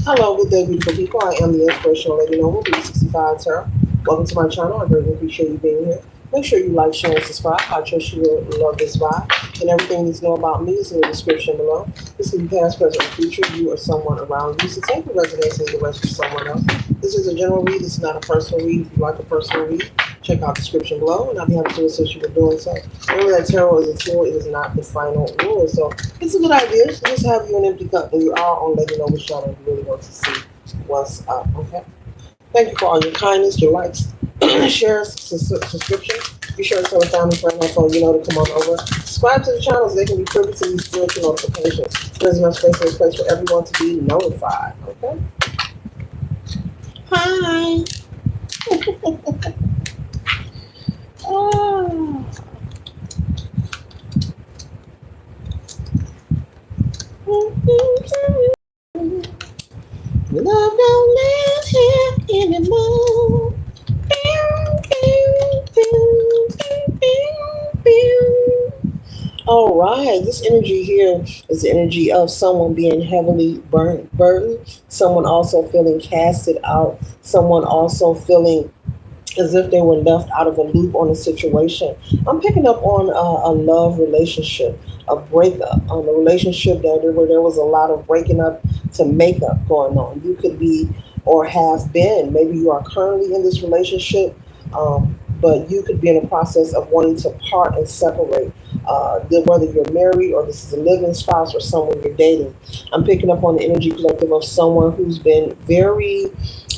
Hello, good day, beautiful people. I am the Inspirational Lady Noble, 65 Tarot. Welcome to my channel. I greatly appreciate you being here. Make sure you like, share, and subscribe. I trust you will love this vibe. And everything you need to know about me is in the description below. This can be past, present, or future. You or someone around you. So take the residence and the rest for someone else. This is a general read. This is not a personal read. If you like a personal read, check out the description below, and I'll be happy to assist you with doing so. Remember that tarot is a tool. It is not the final rule. So it's a good idea to just have you an empty cup when you are on Lady Noble channel. You really want to see what's up. Okay. Thank you for all your kindness, your likes, shares, subscriptions. Be sure to tell a family friend or phone you know to come on over. Subscribe to the channel so they can be privy to these spiritual notifications. There's enough space in this place for everyone to be notified. Okay. Hi. Oh. Love don't live here anymore. All right, this energy here is the energy of someone being heavily burdened, someone also feeling casted out, someone also feeling as if they were left out of a loop on a situation. I'm picking up on a love relationship, a breakup, on a relationship where there was a lot of breaking up to make up going on. You could be or have been, maybe you are currently in this relationship, but you could be in a process of wanting to part and separate. Whether you're married or this is a living spouse or someone you're dating. I'm picking up on the energy collective of someone who's been very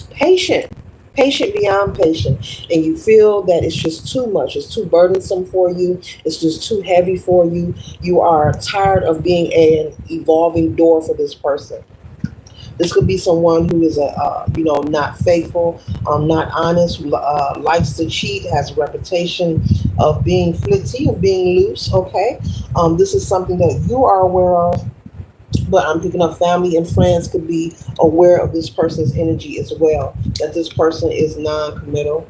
patient, patient beyond patient, and you feel that it's just too much, it's too burdensome for you, it's just too heavy for you. You are tired of being an evolving door for this person. This could be someone who is not faithful, not honest, likes to cheat, has a reputation of being flitty, of being loose. Okay, this is something that you are aware of, but I'm picking up family and friends could be aware of this person's energy as well. That this person is non-committal,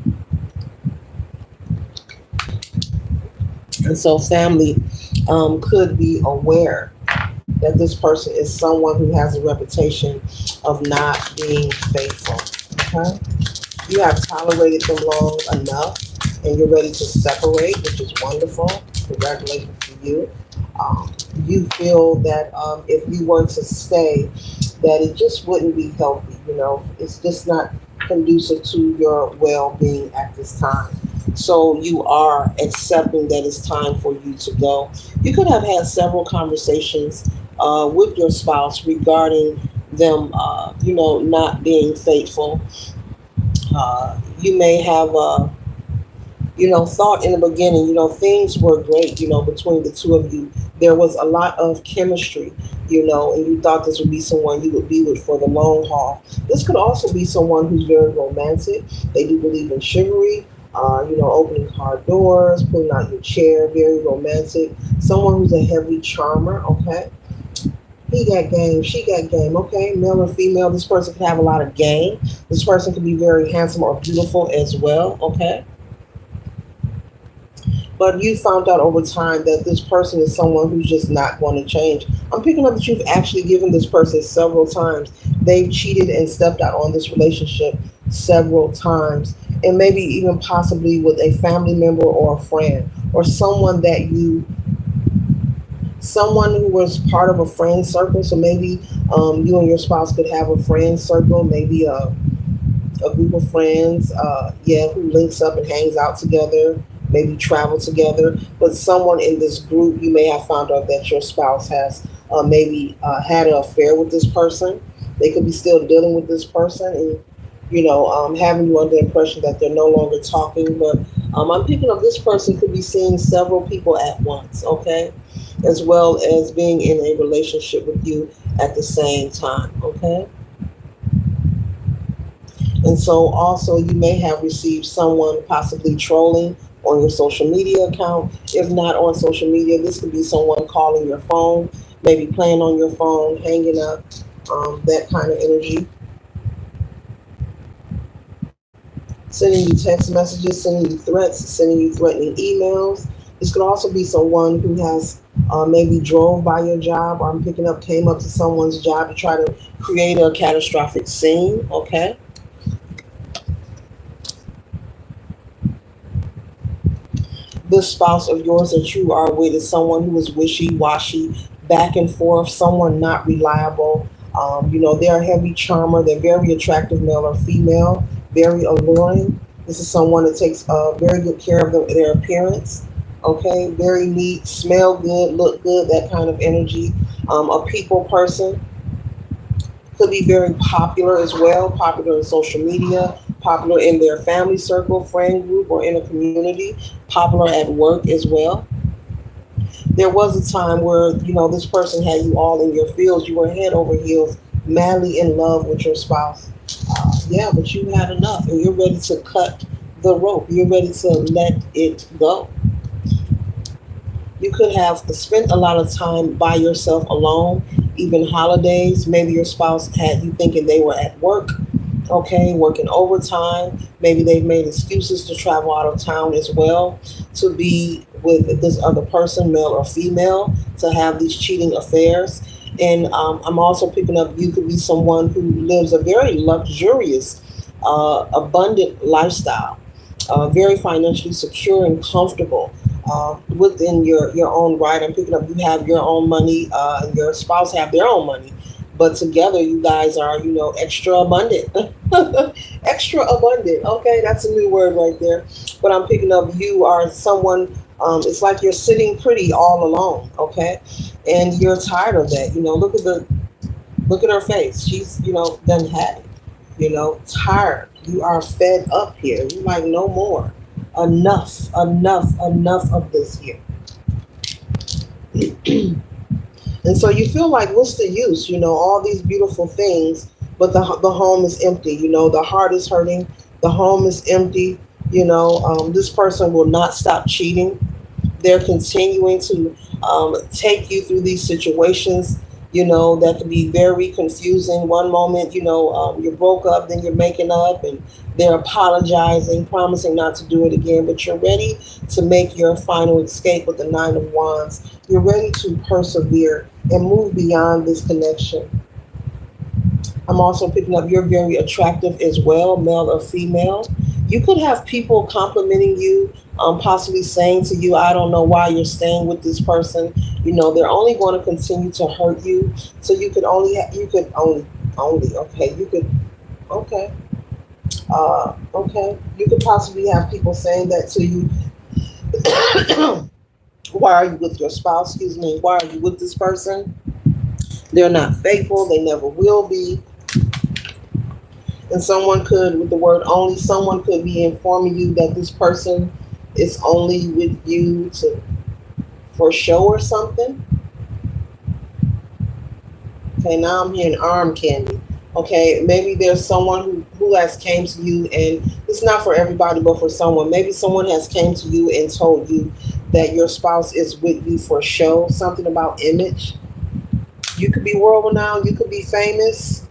and so family could be aware that this person is someone who has a reputation of not being faithful. Okay, you have tolerated them long enough, and you're ready to separate, which is wonderful. Congratulations to you. Um, you feel that if you were to stay, that it just wouldn't be healthy. You know, it's just not conducive to your well-being at this time. So you are accepting that it's time for you to go. You could have had several conversations with your spouse regarding them, not being faithful. You may have thought in the beginning, things were great, between the two of you. There was a lot of chemistry, and you thought this would be someone you would be with for the long haul. This could also be someone who's very romantic. They do believe in chivalry, opening car doors, pulling out your chair, very romantic. Someone who's a heavy charmer, okay? He got game, she got game, okay? Male or female, this person could have a lot of game. This person could be very handsome or beautiful as well, okay? But you found out over time that this person is someone who's just not going to change. I'm picking up that you've actually given this person several times. They've cheated and stepped out on this relationship several times, and maybe even possibly with a family member or a friend or someone who was part of a friend circle. So maybe you and your spouse could have a friend circle, maybe a group of friends, who links up and hangs out together, maybe travel together. But someone in this group, you may have found out that your spouse has maybe had an affair with this person. They could be still dealing with this person and, having you under the impression that they're no longer talking. But I'm picking up this person could be seeing several people at once, okay? As well as being in a relationship with you at the same time, okay? And so also you may have received someone possibly trolling on your social media account. If not on social media, this could be someone calling your phone, maybe playing on your phone, hanging up, that kind of energy. Sending you text messages, sending you threats, sending you threatening emails, This could also be someone who has maybe drove by your job, or I'm picking up, came up to someone's job to try to create a catastrophic scene. Okay. This spouse of yours that you are with is someone who is wishy-washy, back and forth, someone not reliable. They're a heavy charmer. They're very attractive, male or female, very alluring. This is someone that takes very good care of their appearance. Okay, very neat, smell good, look good, that kind of energy. A people person, could be very popular as well, popular in social media, popular in their family circle, friend group, or in a community, popular at work as well. There was a time where, this person had you all in your fields. You were head over heels, madly in love with your spouse. Yeah, but you had enough and you're ready to cut the rope. You're ready to let it go. You could have spent a lot of time by yourself alone, even holidays. Maybe your spouse had you thinking they were at work, okay, working overtime. Maybe they've made excuses to travel out of town as well, to be with this other person, male or female, to have these cheating affairs. And I'm also picking up you could be someone who lives a very luxurious, abundant lifestyle, very financially secure and comfortable within your own right. I'm picking up you have your own money, and your spouse have their own money, but together you guys are extra abundant. Extra abundant. Okay, that's a new word right there. But I'm picking up you are someone. It's like you're sitting pretty all alone. Okay, and you're tired of that. Look at her face. She's done had it. Tired. You are fed up here. You like no more. Enough, enough, enough of this here. And so you feel like, what's the use? All these beautiful things, but the home is empty. The heart is hurting. The home is empty. This person will not stop cheating. They're continuing to take you through these situations, that can be very confusing. One moment, you broke up, then you're making up, and they're apologizing, promising not to do it again, but you're ready to make your final escape with the Nine of Wands. You're ready to persevere and move beyond this connection. I'm also picking up you're very attractive as well, male or female. You could have people complimenting you, possibly saying to you, I don't know why you're staying with this person. They're only going to continue to hurt you. So okay, okay, okay. You could possibly have people saying that to you. Why are you with your spouse? Excuse me. Why are you with this person? They're not faithful. They never will be. And someone could, with the word only, someone could be informing you that this person is only with you to for show or something. Okay, now I'm hearing arm candy. Okay, maybe there's someone who has came to you, and it's not for everybody, but for someone. Maybe someone has came to you and told you that your spouse is with you for show, something about image. You could be world renowned, you could be famous.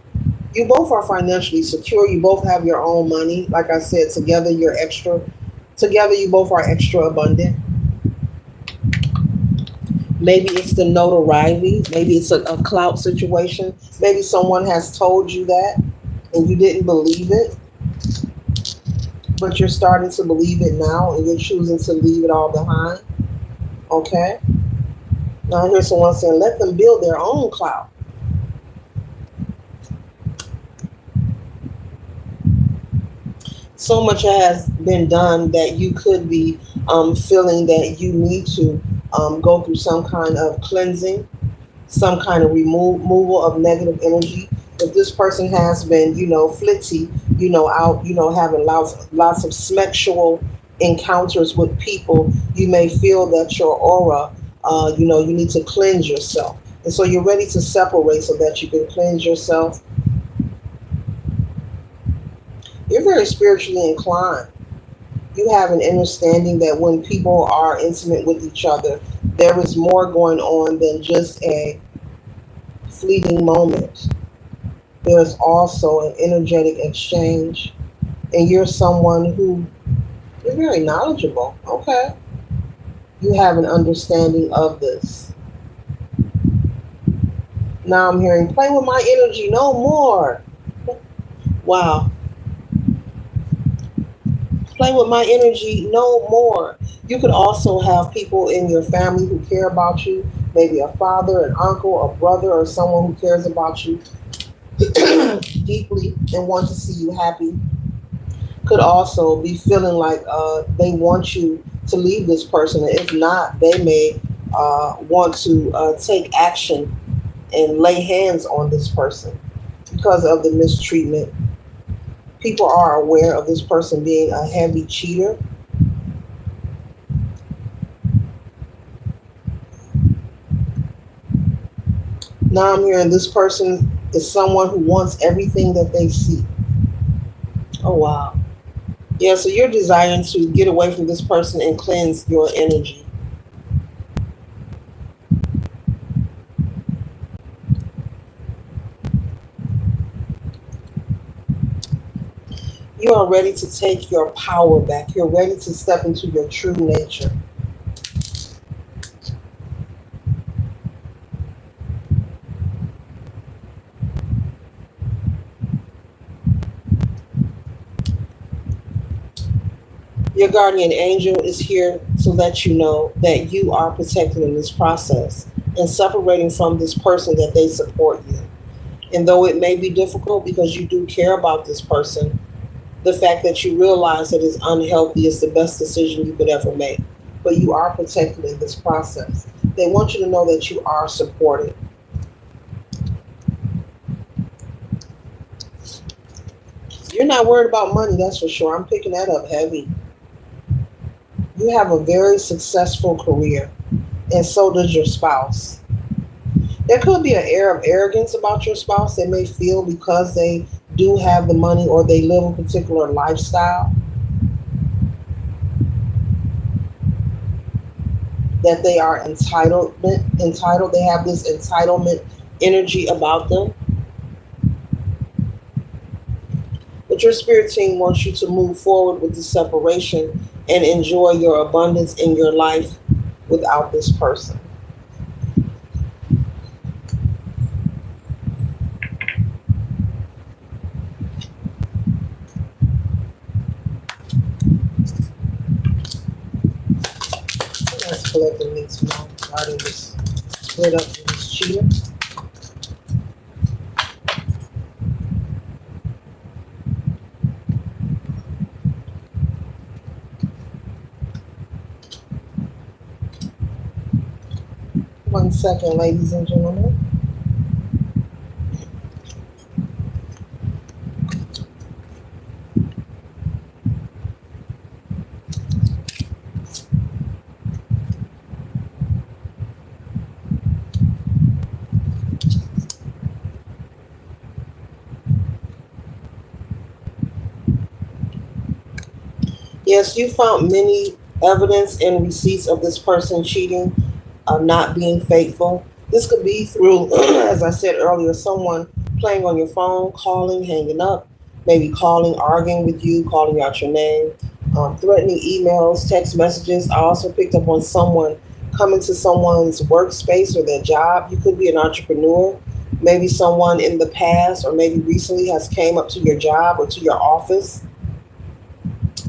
You both are financially secure. You both have your own money. Like I said, together you're extra. Together you both are extra abundant. Maybe it's the notoriety. Maybe it's a clout situation. Maybe someone has told you that and you didn't believe it, but you're starting to believe it now and you're choosing to leave it all behind. Okay? Now I hear someone saying, let them build their own clout. So much has been done that you could be feeling that you need to go through some kind of cleansing, some kind of removal of negative energy. If this person has been, flitty, out, having lots of sexual encounters with people, you may feel that your aura, you need to cleanse yourself. And so you're ready to separate so that you can cleanse yourself. You're very spiritually inclined. You have an understanding that when people are intimate with each other, there is more going on than just a fleeting moment. There's also an energetic exchange. And you're someone who is very knowledgeable. Okay. You have an understanding of this. Now I'm hearing, play with my energy, no more. Wow. Play with my energy, no more. You could also have people in your family who care about you, maybe a father, an uncle, a brother, or someone who cares about you deeply and want to see you happy. Could also be feeling like they want you to leave this person. And if not, they may want to take action and lay hands on this person because of the mistreatment. People are aware of this person being a heavy cheater. Now I'm hearing this person is someone who wants everything that they see. Oh, wow. Yeah, so you're desiring to get away from this person and cleanse your energy. You are ready to take your power back. You're ready to step into your true nature. Your guardian angel is here to let you know that you are protected in this process and separating from this person that they support you. And though it may be difficult because you do care about this person, the fact that you realize that it's unhealthy is the best decision you could ever make. But you are protected in this process. They want you to know that you are supported. You're not worried about money, that's for sure. I'm picking that up heavy. You have a very successful career, and so does your spouse. There could be an air of arrogance about your spouse. They may feel because they do have the money or they live a particular lifestyle that they are entitled. They have this entitlement energy about them. But your spirit team wants you to move forward with the separation and enjoy your abundance in your life without this person. Let's collectively tomorrow regarding this split up with this cheater. 1 second, ladies and gentlemen. Yes, you found many evidence and receipts of this person cheating, not being faithful. This could be through, as I said earlier, someone playing on your phone, calling, hanging up, maybe calling, arguing with you, calling out your name, threatening emails, text messages. I also picked up on someone coming to someone's workspace or their job. You could be an entrepreneur. Maybe someone in the past or maybe recently has came up to your job or to your office,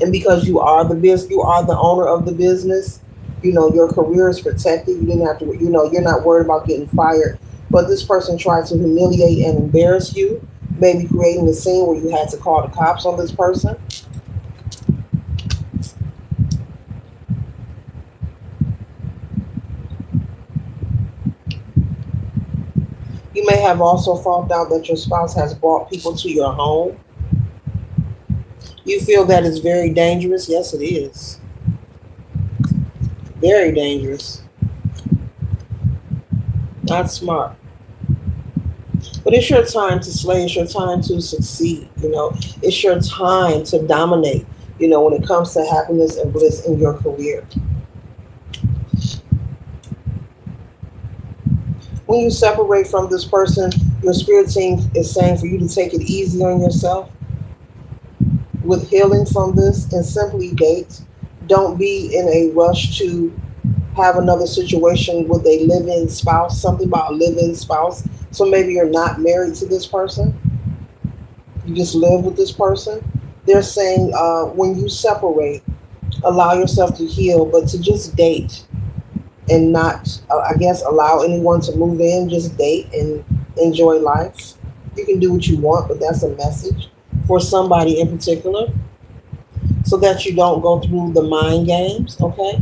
and because you are the owner of the business, your career is protected. You didn't have to, you're not worried about getting fired. But this person tried to humiliate and embarrass you, maybe creating a scene where you had to call the cops on this person. You may have also found out that your spouse has brought people to your home. You feel that is very dangerous. Yes, it is. Very dangerous. Not smart. But it's your time to slay. It's your time to succeed. It's your time to dominate, when it comes to happiness and bliss in your career. When you separate from this person, your spirit team is saying for you to take it easy on yourself with healing from this and simply date. Don't be in a rush to have another situation with a live-in spouse, something about a live-in spouse. So maybe you're not married to this person, you just live with this person. They're saying when you separate, allow yourself to heal, but to just date and not, I guess, allow anyone to move in, just date and enjoy life. You can do what you want, but that's a message for somebody in particular so that you don't go through the mind games, okay?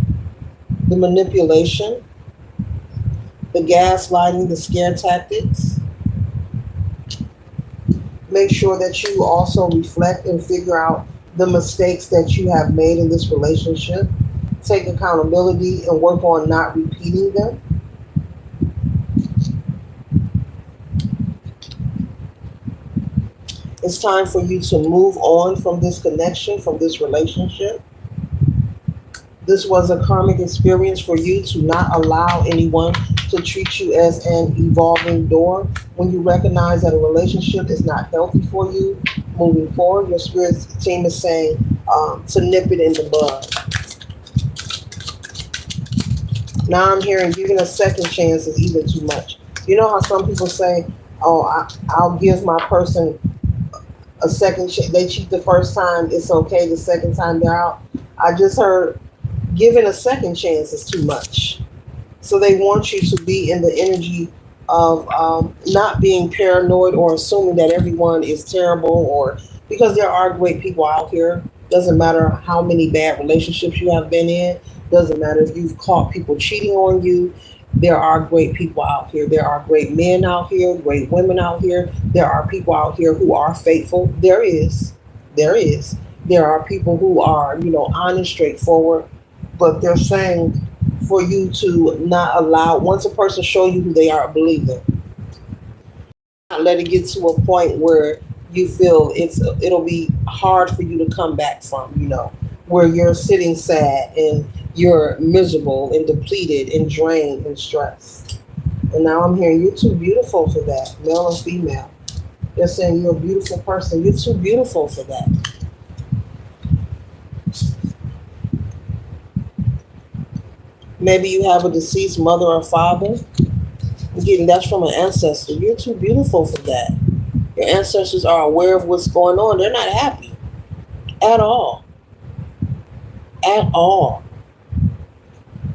The manipulation, the gaslighting, the scare tactics. Make sure that you also reflect and figure out the mistakes that you have made in this relationship. Take accountability and work on not repeating them. It's time for you to move on from this connection, from this relationship. This was a karmic experience for you to not allow anyone to treat you as an evolving door. When you recognize that a relationship is not healthy for you moving forward, your spirit team is saying to nip it in the bud. Now I'm hearing giving a second chance is even too much. You know how some people say, "Oh, I'll give my person a second chance. They cheat the first time, it's okay. The second time they're out." I just heard giving a second chance is too much. So they want you to be in the energy of not being paranoid or assuming that everyone is terrible, or because there are great people out here. Doesn't matter how many bad relationships you have been in. Doesn't matter if you've caught people cheating on you. There are great people out here. There are great men out here, great women out here. There are people out here who are faithful. There is. There is. There are people who are, honest, straightforward, but they're saying for you to not allow, once a person show you who they are, believe them. Not let it get to a point where you feel it'll be hard for you to come back from, where you're sitting sad and you're miserable and depleted and drained and stressed. And now I'm hearing you're too beautiful for that, male or female. They're saying you're a beautiful person. You're too beautiful for that. Maybe you have a deceased mother or father. I'm getting that's from an ancestor. You're too beautiful for that. Your ancestors are aware of what's going on. They're not happy at all. At all.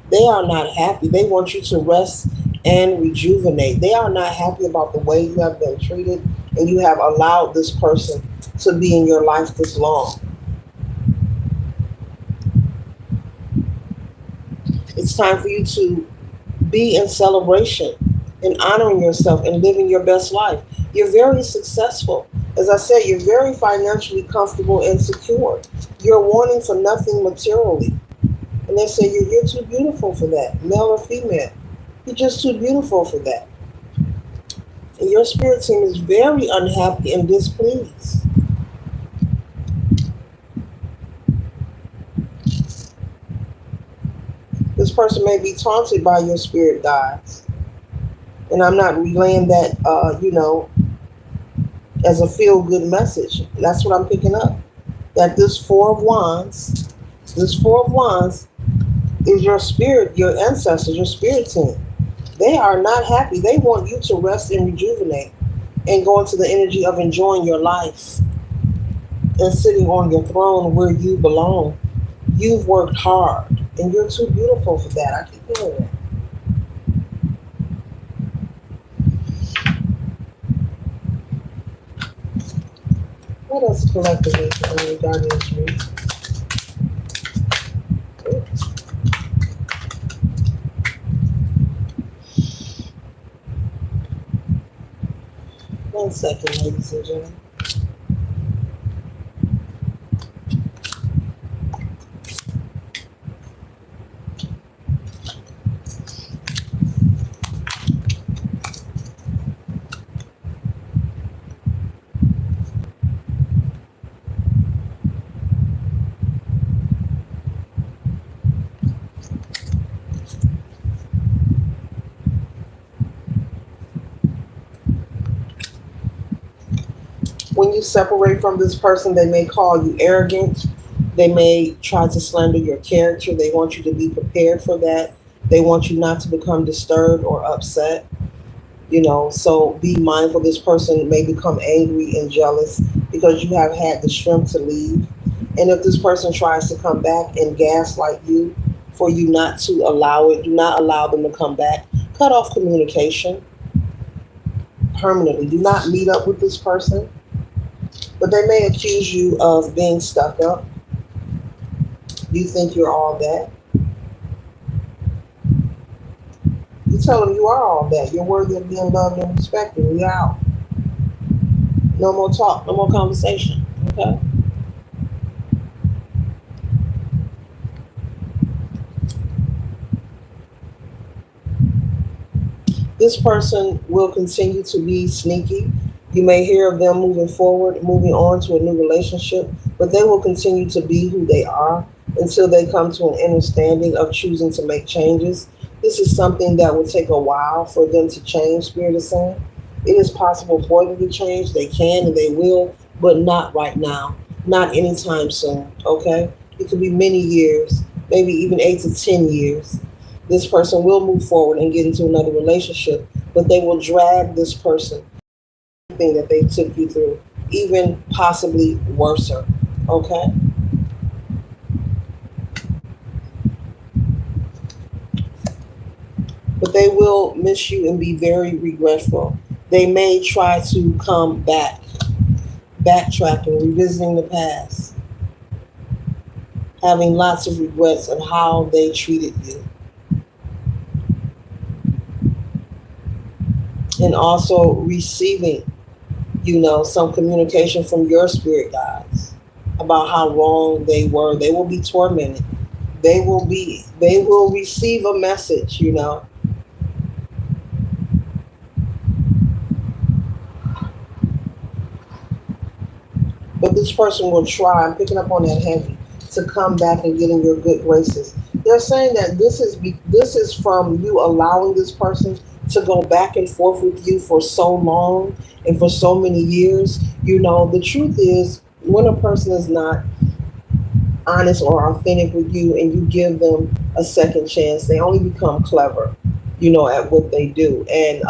They are not happy. They want you to rest and rejuvenate. They are not happy about the way you have been treated and you have allowed this person to be in your life this long. It's time for you to be in celebration and honoring yourself and living your best life. You're very successful. As I said, you're very financially comfortable and secure. You're wanting for nothing materially. And they say you're too beautiful for that, male or female. You're just too beautiful for that. And your spirit team is very unhappy and displeased. This person may be taunted by your spirit guides. And I'm not relaying that, as a feel good message. That's what I'm picking up. That this Four of Wands is your spirit, your ancestors, your spirit team. They are not happy. They want you to rest and rejuvenate and go into the energy of enjoying your life and sitting on your throne where you belong. You've worked hard and you're too beautiful for that. I keep hearing that. What else collectively regarding this reading? 1 second, ladies and gentlemen. When you separate from this person, they may call you arrogant. They may try to slander your character. They want you to be prepared for that. They want you not to become disturbed or upset. So be mindful. This person may become angry and jealous because you have had the strength to leave. And if this person tries to come back and gaslight you for you not to allow it, do not allow them to come back. Cut off communication permanently. Do not meet up with this person. But they may accuse you of being stuck up. You think you're all that. You tell them you are all that. You're worthy of being loved and respected. We out. No more talk. No more conversation. Okay? This person will continue to be sneaky. You may hear of them moving forward, moving on to a new relationship, but they will continue to be who they are until they come to an understanding of choosing to make changes. This is something that will take a while for them to change, Spirit is saying. It is possible for them to change. They can and they will, but not right now. Not anytime soon, okay? It could be many years, maybe even 8 to 10 years. This person will move forward and get into another relationship, but they will drag this person thing that they took you through, even possibly worse. Okay? But they will miss you and be very regretful. They may try to come back, backtracking, revisiting the past, having lots of regrets of how they treated you. And also receiving, some communication from your spirit guides about how wrong they were. They will be tormented. They will receive a message. But this person will try, I'm picking up on that heavy, to come back and get in your good graces. They're saying that this is from you allowing this person to go back and forth with you for so long and for so many years. The truth is, when a person is not honest or authentic with you and you give them a second chance, they only become clever, at what they do. And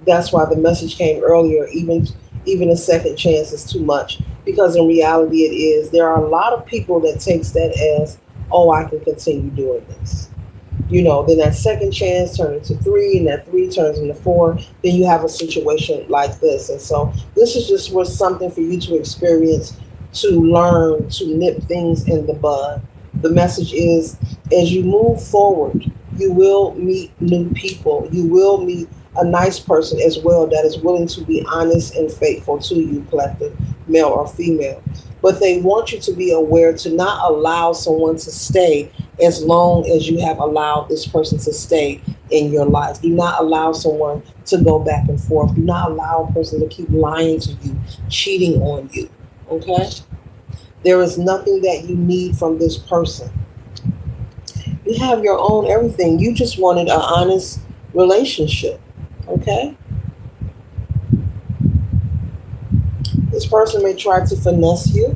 that's why the message came earlier. Even a second chance is too much, because in reality it is. There are a lot of people that takes that as, oh, I can continue doing this. Then that second chance turns into three, and that three turns into four. Then you have a situation like this. And so this is just was something for you to experience, to learn, to nip things in the bud. The message is, as you move forward, you will meet new people. You will meet a nice person as well that is willing to be honest and faithful to you, collective, male or female. But they want you to be aware to not allow someone to stay as long as you have allowed this person to stay in your life. Do not allow someone to go back and forth. Do not allow a person to keep lying to you, cheating on you. Okay? There is nothing that you need from this person. You have your own everything. You just wanted an honest relationship. Okay? This person may try to finesse you.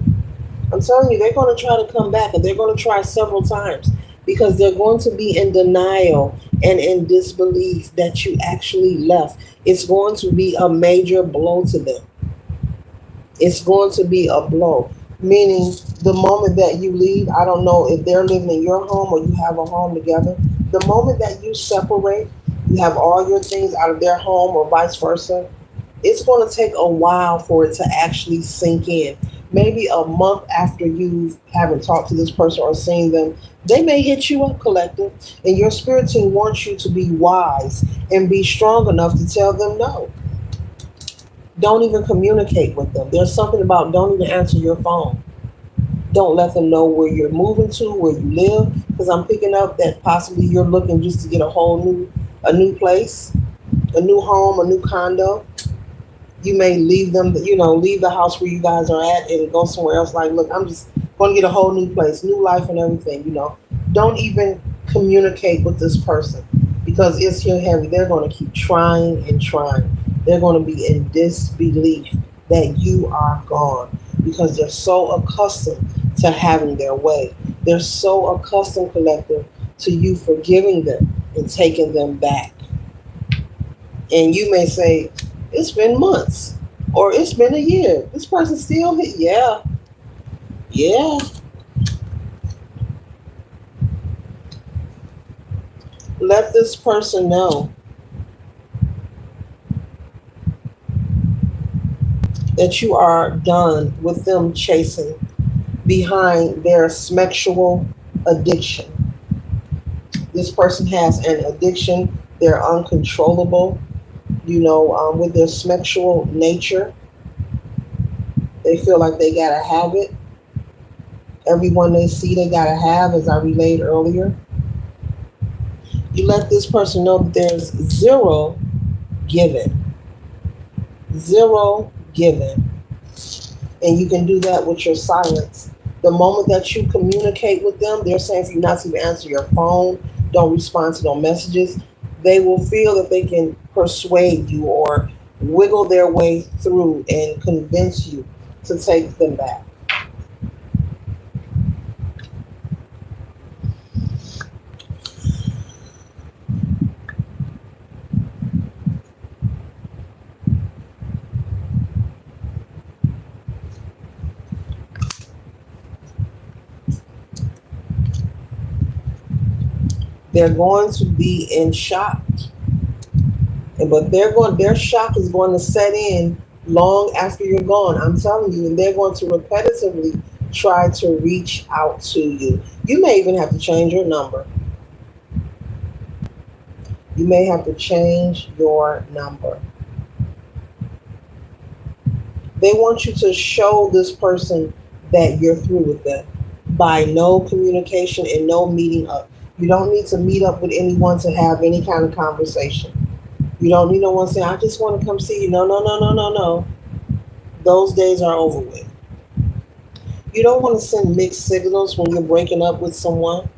I'm telling you, they're going to try to come back, and they're going to try several times, because they're going to be in denial and in disbelief that you actually left. It's going to be a major blow to them. It's going to be a blow. Meaning, the moment that you leave, I don't know if they're living in your home or you have a home together. The moment that you separate, you have all your things out of their home or vice versa. It's going to take a while for it to actually sink in. Maybe a month after you haven't talked to this person or seen them, they may hit you up, collective, and your spirit team wants you to be wise and be strong enough to tell them no. Don't even communicate with them. There's something about don't even answer your phone. Don't let them know where you're moving to, where you live, because I'm picking up that possibly you're looking just to get a new place, a new home, a new condo. You may leave them, leave the house where you guys are at and go somewhere else. Like, look, I'm just going to get a whole new place, new life and everything. Don't even communicate with this person, because it's here heavy. They're going to keep trying and trying. They're going to be in disbelief that you are gone, because they're so accustomed to having their way. They're so accustomed, collective, to you forgiving them and taking them back. And you may say, it's been months or it's been a year. This person still here. Yeah, yeah. Let this person know that you are done with them chasing behind their sexual addiction. This person has an addiction, they're uncontrollable, with their sexual nature. They feel like they gotta have it. Everyone they see, they gotta have, as I relayed earlier. You let this person know that there's zero given. Zero given. And you can do that with your silence. The moment that you communicate with them, they're saying for you not to even answer your phone, don't respond to no messages. They will feel that they can persuade you or wiggle their way through and convince you to take them back. They're going to be in shock. But their shock is going to set in long after you're gone. I'm telling you, and they're going to repetitively try to reach out to you. You may even have to change your number. You may have to change your number. They want you to show this person that you're through with them by no communication and no meeting up. You don't need to meet up with anyone to have any kind of conversation. You don't need no one saying, I just want to come see you. No, no, no, no, no, no. Those days are over with. You don't want to send mixed signals when you're breaking up with someone.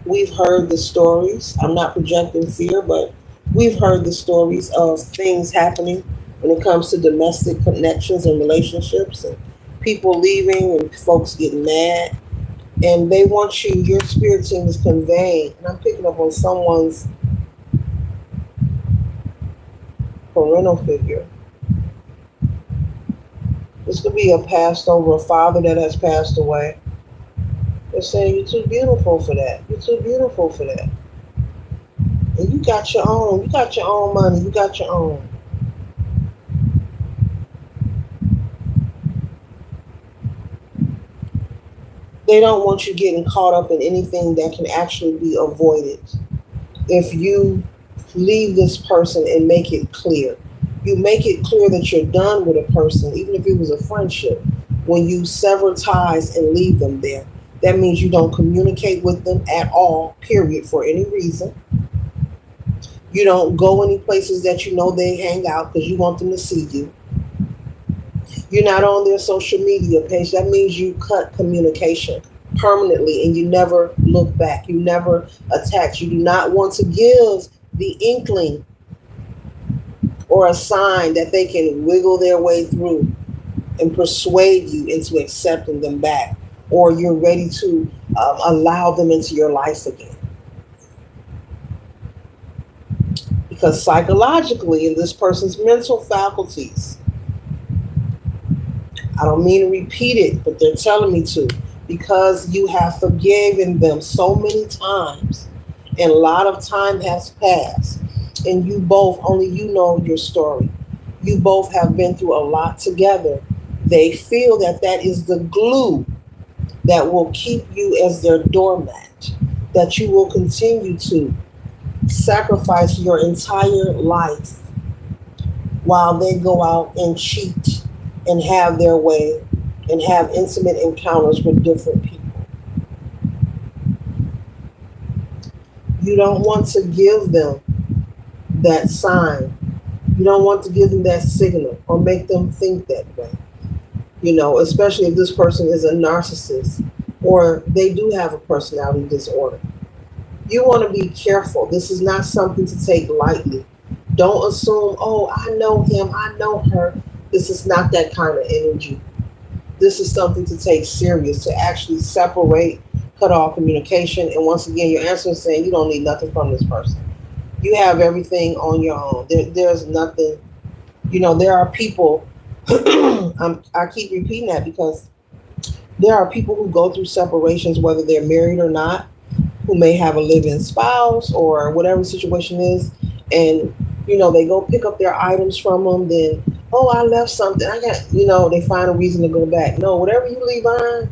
We've heard the stories. I'm not projecting fear, but we've heard the stories of things happening when it comes to domestic connections and relationships and people leaving and folks getting mad. And they want you, your spirit team is conveying, and I'm picking up on someone's parental figure. This could be a passed over, a father that has passed away. They're saying, you're too beautiful for that. You're too beautiful for that. And you got your own. You got your own money. You got your own. They don't want you getting caught up in anything that can actually be avoided. If you leave this person and make it clear, you make it clear that you're done with a person, even if it was a friendship. When you sever ties and leave them there, that means you don't communicate with them at all, period, for any reason. You don't go any places that you know they hang out because you want them to see you. You're not on their social media page. That means you cut communication permanently and you never look back. You never attach. You do not want to give the inkling or a sign that they can wiggle their way through and persuade you into accepting them back, or you're ready to allow them into your life again. Because psychologically, in this person's mental faculties, I don't mean to repeat it, but they're telling me to, because you have forgiven them so many times and a lot of time has passed, and you both, only you know your story. You both have been through a lot together. They feel that that is the glue that will keep you as their doormat, that you will continue to sacrifice your entire life while they go out and cheat and have their way and have intimate encounters with different people. You don't want to give them that sign. You don't want to give them that signal or make them think that way. Especially if this person is a narcissist or they do have a personality disorder. You want to be careful. This is not something to take lightly. Don't assume, oh, I know him, I know her. This is not that kind of energy. This is something to take serious, to actually separate cut off communication. And once again, your answer is saying you don't need nothing from this person. You have everything on your own. There's nothing. There are people. I keep repeating that because there are people who go through separations, whether they're married or not, who may have a live-in spouse or whatever the situation is, and they go pick up their items from them. Then, oh, I left something. I got, they find a reason to go back. No, whatever you leave behind,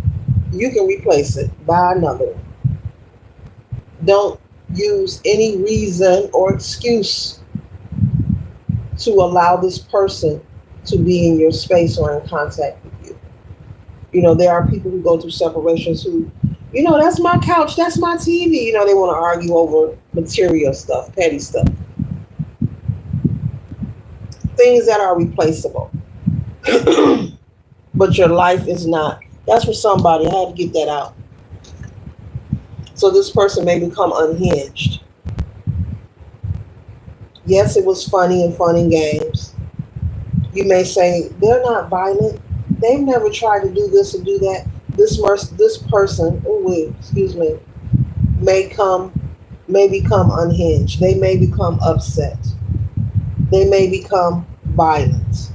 you can replace it. Buy another one. Don't use any reason or excuse to allow this person to be in your space or in contact with you. There are people who go through separations who, that's my couch, that's my TV. They want to argue over material stuff, petty stuff, things that are replaceable. But your life is not. That's for somebody. I had to get that out. So this person may become unhinged. Yes, it was funny and fun and games. You may say they're not violent. They've never tried to do this or do that. This person, oh wait, excuse me, may become unhinged. They may become upset. They may become violent.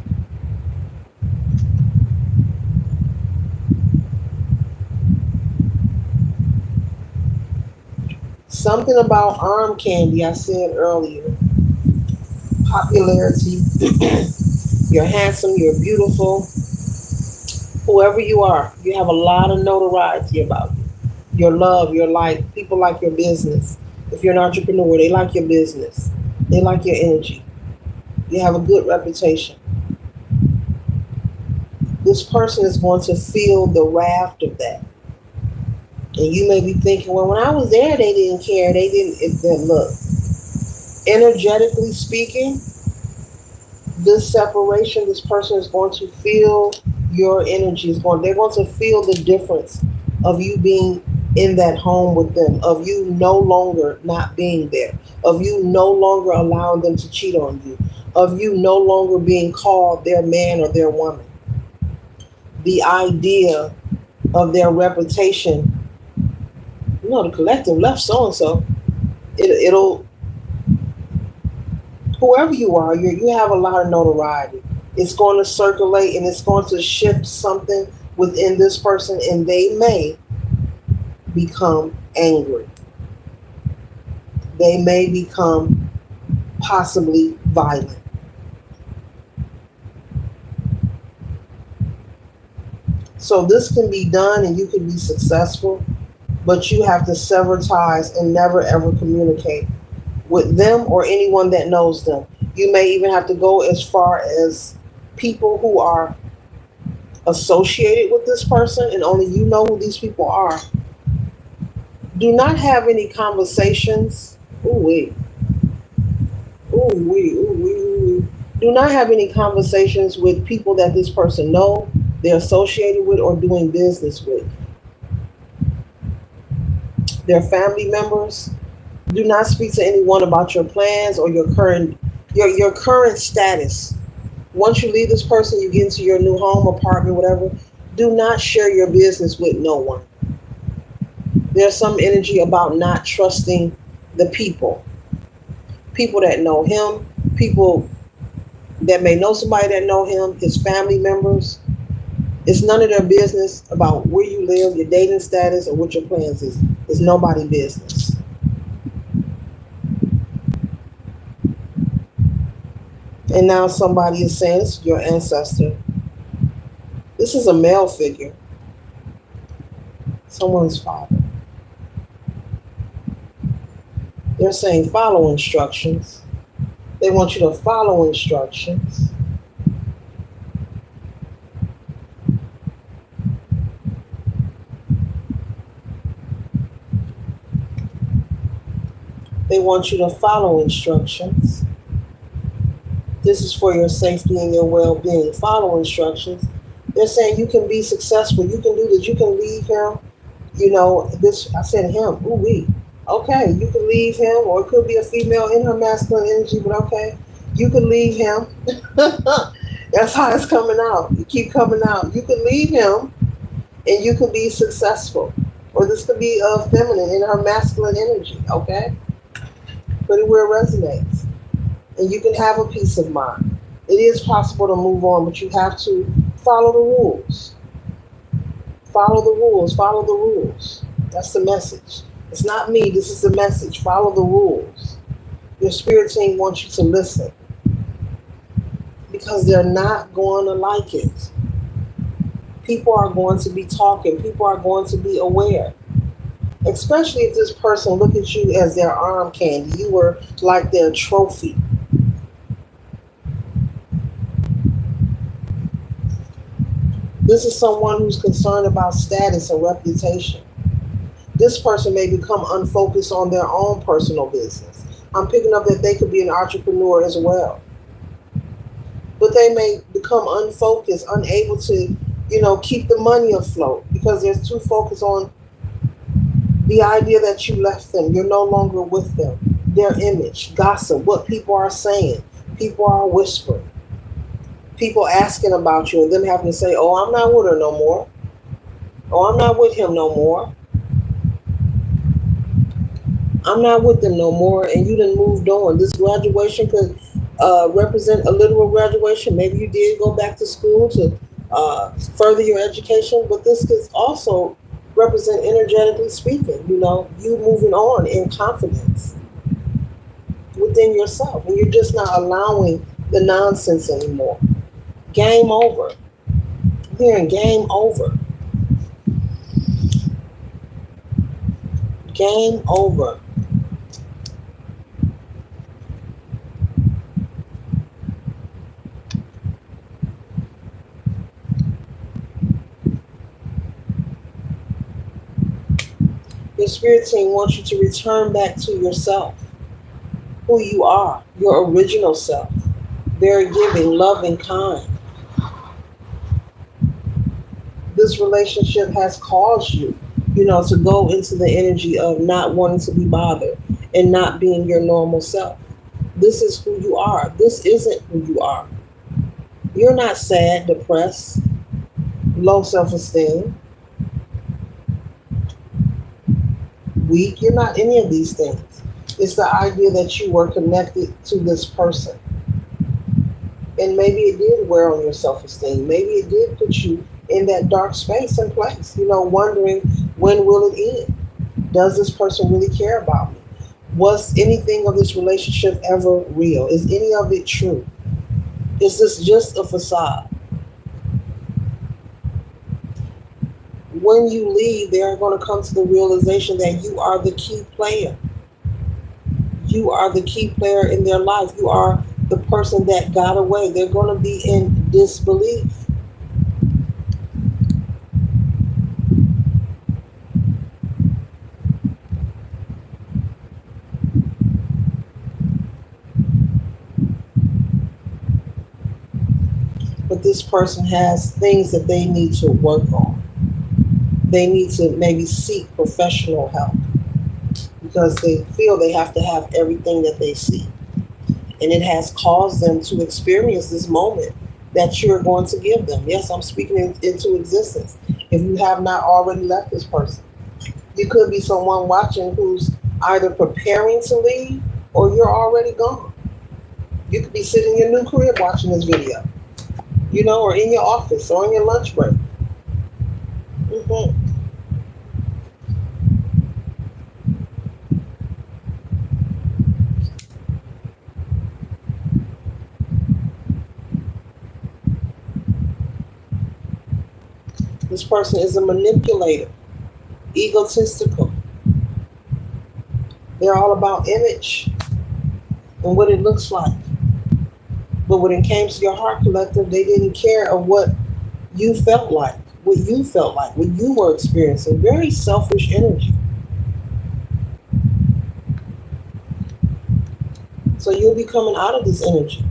Something about arm candy, I said earlier. Popularity. You're handsome, you're beautiful. Whoever you are, you have a lot of notoriety about you. Your love, your like, people like your business. If you're an entrepreneur, they like your business. They like your energy. You have a good reputation. This person is going to feel the raft of that. And you may be thinking, well, when I was there, they didn't care. They didn't. Look, energetically speaking, this separation, this person is going to feel your energy. They're going to feel the difference of you being in that home with them, of you no longer not being there, of you no longer allowing them to cheat on you, of you no longer being called their man or their woman. The idea of their reputation, the collective left so and so. It'll whoever you are, you have a lot of notoriety. It's going to circulate and it's going to shift something within this person, and they may become angry. They may become possibly violent. So this can be done and you can be successful, but you have to sever ties and never ever communicate with them or anyone that knows them. You may even have to go as far as people who are associated with this person and only you know who these people are. Do not have any conversations. Ooh wee. Ooh wee. Ooh wee. Ooh wee. Do not have any conversations with people that this person know, they're associated with, or doing business with. Their family members. Do not speak to anyone about your plans or your current status. Once you leave this person, you get into your new home, apartment, whatever. Do not share your business with no one. There's some energy about not trusting the people. People that know him, people that may know somebody that know him, his family members. It's none of their business about where you live, your dating status, or what your plans is. It's nobody's business. And now somebody is saying, this is your ancestor. This is a male figure. Someone's father. They're saying follow instructions. They want you to follow instructions. They want you to follow instructions. This is for your safety and your well-being. Follow instructions. They're saying you can be successful. You can do this. You can leave him. This, I said him. Ooh, we. Okay, you can leave him, or it could be a female in her masculine energy, but okay. You can leave him. That's how it's coming out. You keep coming out. You can leave him and you can be successful. or this could be feminine in her masculine energy. Okay, pretty where it resonates, and you can have a peace of mind. It is possible to move on, but you have to follow the rules. Follow the rules. Follow the rules. That's the message. It's not me. This is the message. Follow the rules. Your spirit team wants you to listen because they're not going to like it. People are going to be talking. People are going to be aware. Especially if this person look at you as their arm candy. You were like their trophy. This is someone who's concerned about status and reputation. This person may become unfocused on their own personal business. I'm picking up that they could be an entrepreneur as well. But they may become unfocused, unable to, keep the money afloat because they're too focused on the idea that you left them. You're no longer with them. Their image, gossip, what people are saying. People are whispering. People asking about you and them having to say, oh, I'm not with her no more. Oh, I'm not with him no more. I'm not with them no more, and you done moved on. This graduation could represent a literal graduation. Maybe you did go back to school to further your education, but this could also represent, energetically speaking, you moving on in confidence within yourself, and you're just not allowing the nonsense anymore. Game over. I'm hearing game over. Game over. Your spirit team wants you to return back to yourself, who you are, your original self. Very giving, loving, kind. This relationship has caused you, to go into the energy of not wanting to be bothered and not being your normal self. This is who you are. This isn't who you are. You're not sad, depressed, low self-esteem, weak. You're not any of these things. It's the idea that you were connected to this person. And maybe it did wear on your self-esteem. Maybe it did put you in that dark space and place, wondering when will it end? Does this person really care about me? Was anything of this relationship ever real? Is any of it true? Is this just a facade? When you leave, they are going to come to the realization that you are the key player. You are the key player in their life. You are the person that got away. They're going to be in disbelief. But this person has things that they need to work on. They need to maybe seek professional help because they feel they have to have everything that they seek. And it has caused them to experience this moment that you're going to give them. Yes, I'm speaking into existence. If you have not already left this person, you could be someone watching who's either preparing to leave or you're already gone. You could be sitting in your new crib watching this video, or in your office or on your lunch break. Mm-hmm. This person is a manipulator, egotistical. They're all about image and what it looks like. But when it came to your heart collective, they didn't care of what you felt like, what you were experiencing. Very selfish energy. So you'll be coming out of this energy,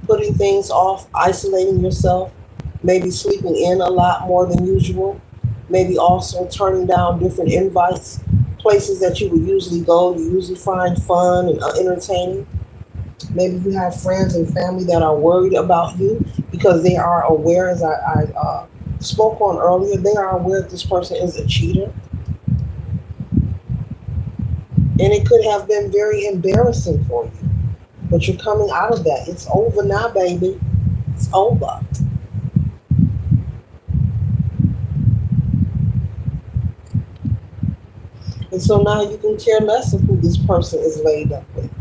putting things off, isolating yourself, maybe sleeping in a lot more than usual, maybe also turning down different invites, places that you would usually go, you usually find fun and entertaining. Maybe you have friends and family that are worried about you because they are aware, as I spoke on earlier, they are aware that this person is a cheater. And it could have been very embarrassing for you. But you're coming out of that. It's over now, baby. It's over. And so now you can care less of who this person is laid up with.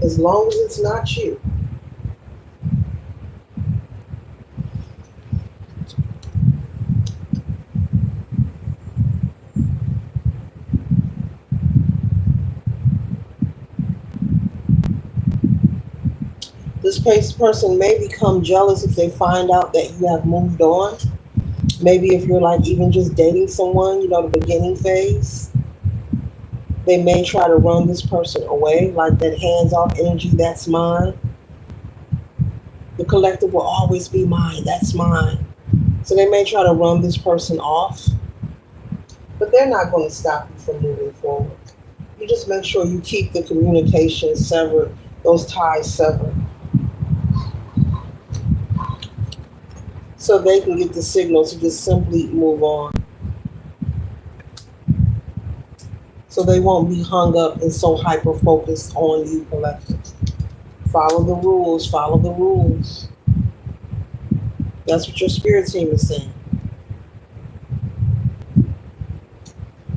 As long as it's not you. This person may become jealous if they find out that you have moved on. Maybe if you're like even just dating someone, the beginning phase, they may try to run this person away, like that hands off energy, that's mine. The collective will always be mine, that's mine. So they may try to run this person off, but they're not going to stop you from moving forward. You just make sure you keep the communication severed, those ties severed, so they can get the signal to just simply move on. So they won't be hung up and so hyper focused on you, collective. Follow the rules, follow the rules. That's what your spirit team is saying.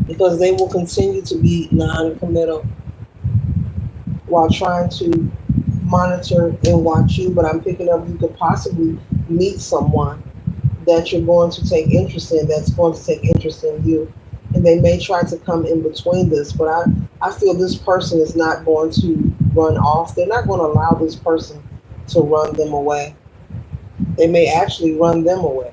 Because they will continue to be non committal while trying to monitor and watch you. But I'm picking up you could possibly meet someone that you're going to take interest in, that's going to take interest in you. And they may try to come in between this, but I feel this person is not going to run off. They're not going to allow this person to run them away. They may actually run them away.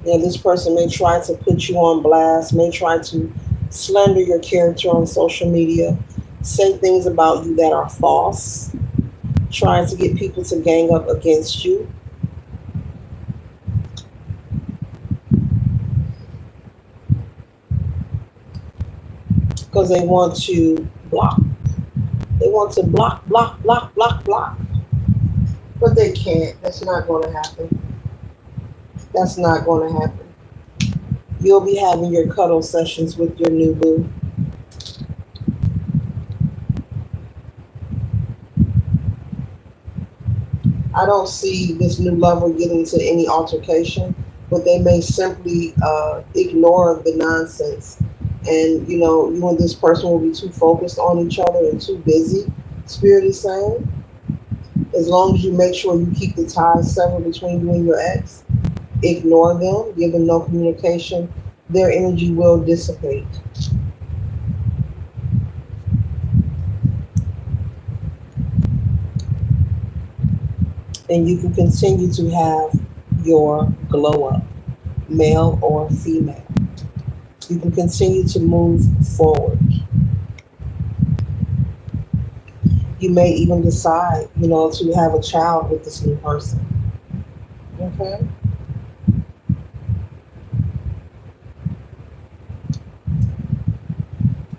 This person may try to put you on blast, may try to slander your character on social media, say things about you that are false, trying to get people to gang up against you. Because they want to block. They want to block, block, block, block, block. But they can't. That's not going to happen. That's not going to happen. You'll be having your cuddle sessions with your new boo. I don't see this new lover getting into any altercation, but they may simply ignore the nonsense. And, you and this person will be too focused on each other and too busy, Spirit is saying. As long as you make sure you keep the ties severed between you and your ex, ignore them, give them no communication, their energy will dissipate. And you can continue to have your glow up, male or female. You can continue to move forward. You may even decide, to have a child with this new person. Okay?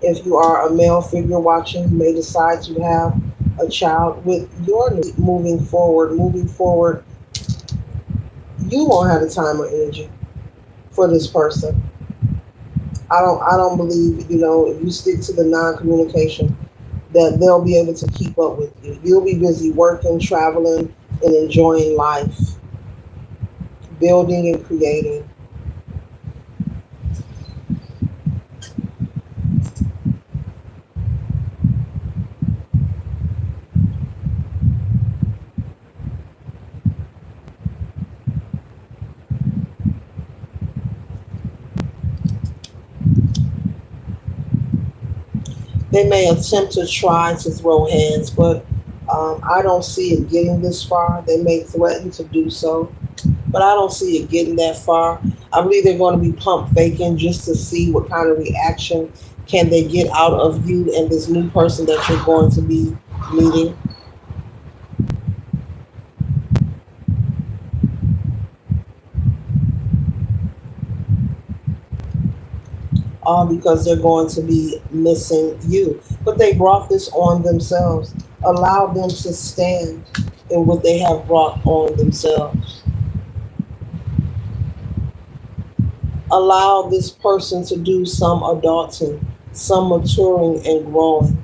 If you are a male figure watching, you may decide to have a child with your moving forward. Moving forward, you won't have the time or energy for this person. I don't believe, if you stick to the non-communication, that they'll be able to keep up with you. You'll be busy working, traveling, and enjoying life, building and creating. They may attempt to try to throw hands, but I don't see it getting this far. They may threaten to do so, but I don't see it getting that far. I believe they're going to be pump faking just to see what kind of reaction can they get out of you and this new person that you're going to be meeting. all because they're going to be missing you. But they brought this on themselves. Allow them to stand in what they have brought on themselves. Allow this person to do some adulting, some maturing and growing.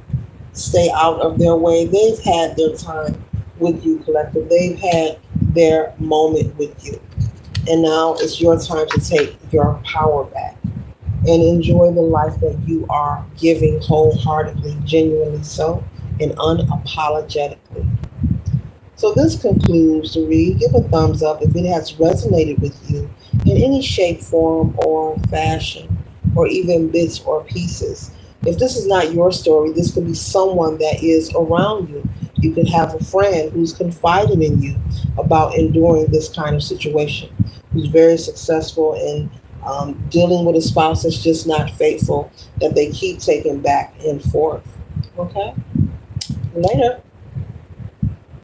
Stay out of their way. They've had their time with you, collective. They've had their moment with you. And now it's your time to take your power back and enjoy the life that you are giving wholeheartedly, genuinely so, and unapologetically. So this concludes the read. Give a thumbs up if it has resonated with you in any shape, form, or fashion, or even bits or pieces. If this is not your story, this could be someone that is around you. You could have a friend who's confiding in you about enduring this kind of situation, who's very successful in dealing with a spouse that's just not faithful, that they keep taking back and forth. Okay? Later.